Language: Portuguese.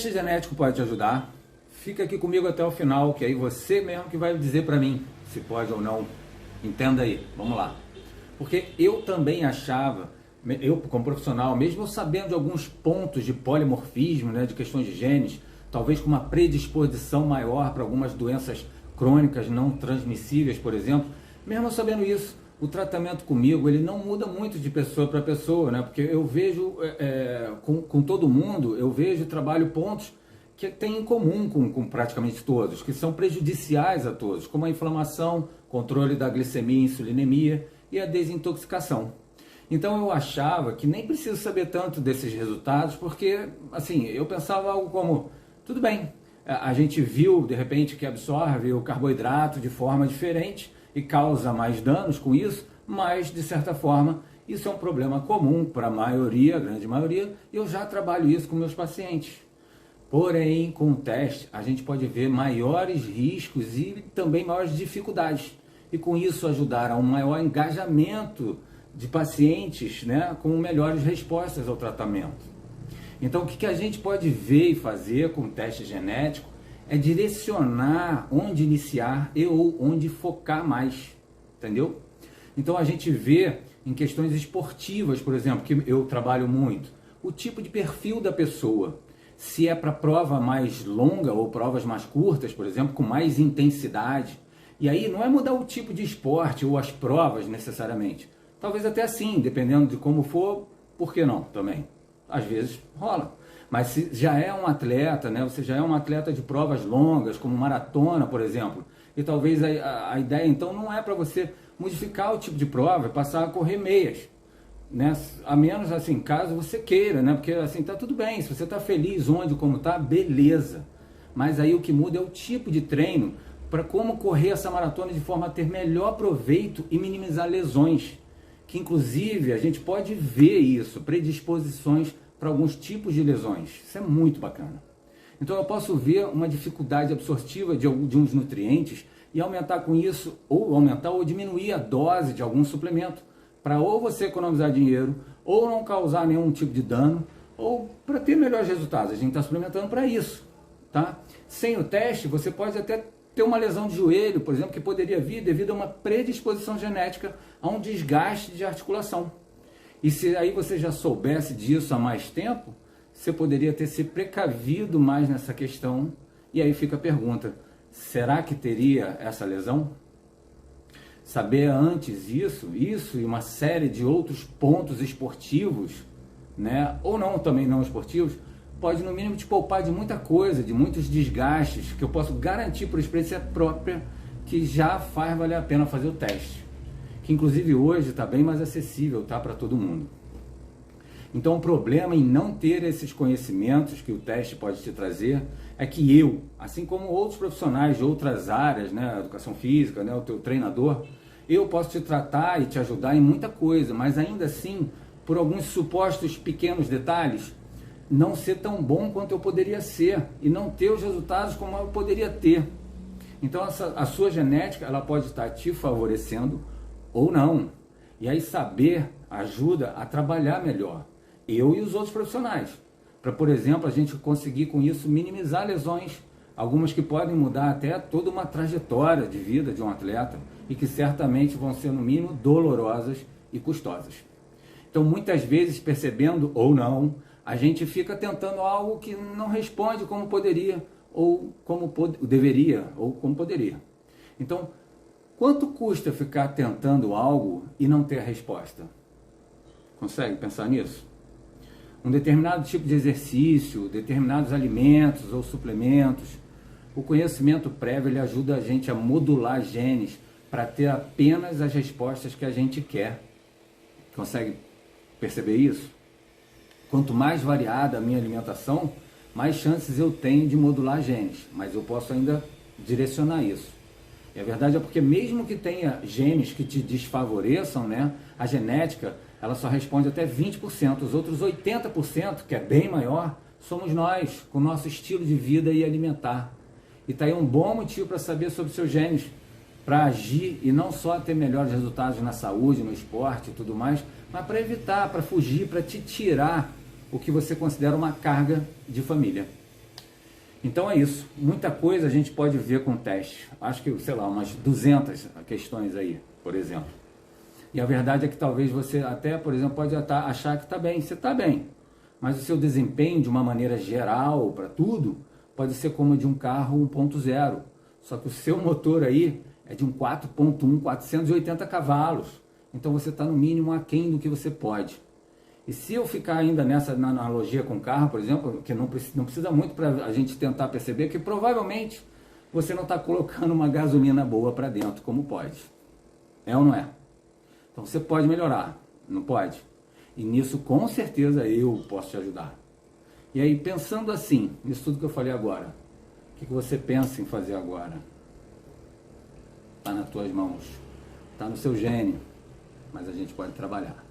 teste genético pode te ajudar. Fica aqui comigo até o final, que aí você mesmo que vai dizer para mim se pode ou não. Entenda aí, vamos lá. Porque eu também achava, eu como profissional, mesmo sabendo de alguns pontos de polimorfismo, né, de questões de genes, talvez com uma predisposição maior para algumas doenças crônicas não transmissíveis, por exemplo, mesmo sabendo isso, o tratamento comigo ele não muda muito de pessoa para pessoa, né? Porque eu vejo com todo mundo, eu vejo trabalho pontos que tem em comum com praticamente todos, que são prejudiciais a todos, como a inflamação, controle da glicemia e insulinemia e a desintoxicação. Então eu achava que nem preciso saber tanto desses resultados, porque assim, eu pensava algo como, tudo bem, a gente viu de repente que absorve o carboidrato de forma diferente e causa mais danos com isso, mas de certa forma isso é um problema comum para a maioria, a grande maioria, e eu já trabalho isso com meus pacientes. Porém, com o teste, a gente pode ver maiores riscos e também maiores dificuldades. E com isso ajudar a um maior engajamento de pacientes, né, com melhores respostas ao tratamento. Então, o que a gente pode ver e fazer com o teste genético é direcionar onde iniciar e ou onde focar mais, entendeu? Então, a gente vê em questões esportivas, por exemplo, que eu trabalho muito, o tipo de perfil da pessoa. Se é para prova mais longa ou provas mais curtas, por exemplo, com mais intensidade. E aí não é mudar o tipo de esporte ou as provas necessariamente. Talvez até assim, dependendo de como for, por que não também? Às vezes rola. Mas se já é um atleta, né? Você já é um atleta de provas longas, como maratona, por exemplo, e talvez a ideia então não é para você modificar o tipo de prova e passar a correr meias. Né? A menos assim, caso você queira, né? Porque assim, tá tudo bem, se você tá feliz onde, como tá, beleza. Mas aí o que muda é o tipo de treino para como correr essa maratona de forma a ter melhor proveito e minimizar lesões. Que inclusive a gente pode ver isso, predisposições para alguns tipos de lesões. Isso é muito bacana. Então eu posso ver uma dificuldade absortiva de uns nutrientes e aumentar com isso, ou aumentar ou diminuir a dose de algum suplemento, para ou você economizar dinheiro, ou não causar nenhum tipo de dano, ou para ter melhores resultados. A gente está suplementando para isso, tá? Sem o teste, você pode até ter uma lesão de joelho, por exemplo, que poderia vir devido a uma predisposição genética a um desgaste de articulação. E se aí você já soubesse disso há mais tempo, você poderia ter se precavido mais nessa questão. E aí fica a pergunta, será que teria essa lesão? Saber antes isso e uma série de outros pontos esportivos, né, ou não, também não esportivos, pode no mínimo te poupar de muita coisa, de muitos desgastes, que eu posso garantir por experiência própria que já faz valer a pena fazer o teste. Que inclusive hoje está bem mais acessível, tá, para todo mundo. Então o problema em não ter esses conhecimentos que o teste pode te trazer é que eu, assim como outros profissionais de outras áreas, né, educação física, né, o teu treinador, eu posso te tratar e te ajudar em muita coisa, mas ainda assim, por alguns supostos pequenos detalhes, não ser tão bom quanto eu poderia ser e não ter os resultados como eu poderia ter. Então a sua genética ela pode estar te favorecendo ou não. E aí saber ajuda a trabalhar melhor. Eu e os outros profissionais. Para, por exemplo, a gente conseguir com isso minimizar lesões, algumas que podem mudar até toda uma trajetória de vida de um atleta e que certamente vão ser, no mínimo, dolorosas e custosas. Então, muitas vezes, percebendo ou não, a gente fica tentando algo que não responde como poderia, ou como deveria, ou como poderia. Então, quanto custa ficar tentando algo e não ter a resposta? Consegue pensar nisso? Um determinado tipo de exercício, determinados alimentos ou suplementos, o conhecimento prévio ele ajuda a gente a modular genes para ter apenas as respostas que a gente quer. Consegue perceber isso? Quanto mais variada a minha alimentação, mais chances eu tenho de modular genes, mas eu posso ainda direcionar isso. E a verdade é porque mesmo que tenha genes que te desfavoreçam, né, a genética ela só responde até 20%, os outros 80%, que é bem maior, somos nós, com o nosso estilo de vida e alimentar. E está aí um bom motivo para saber sobre seus genes, para agir e não só ter melhores resultados na saúde, no esporte e tudo mais, mas para evitar, para fugir, para te tirar o que você considera uma carga de família. Então é isso. Muita coisa a gente pode ver com o teste. Acho que, sei lá, umas 200 questões aí, por exemplo. E a verdade é que talvez você até, por exemplo, pode achar que está bem. Você está bem. Mas o seu desempenho, de uma maneira geral, para tudo, pode ser como de um carro 1.0. Só que o seu motor aí é de um 4.1, 480 cavalos. Então você está no mínimo aquém do que você pode. E se eu ficar ainda nessa na analogia com o carro, por exemplo, que não precisa muito para a gente tentar perceber que provavelmente você não está colocando uma gasolina boa para dentro, como pode. É ou não é? Então você pode melhorar, não pode? E nisso com certeza eu posso te ajudar. E aí pensando assim, nisso tudo que eu falei agora, o que você pensa em fazer agora? Está nas tuas mãos, está no seu gênio, mas a gente pode trabalhar.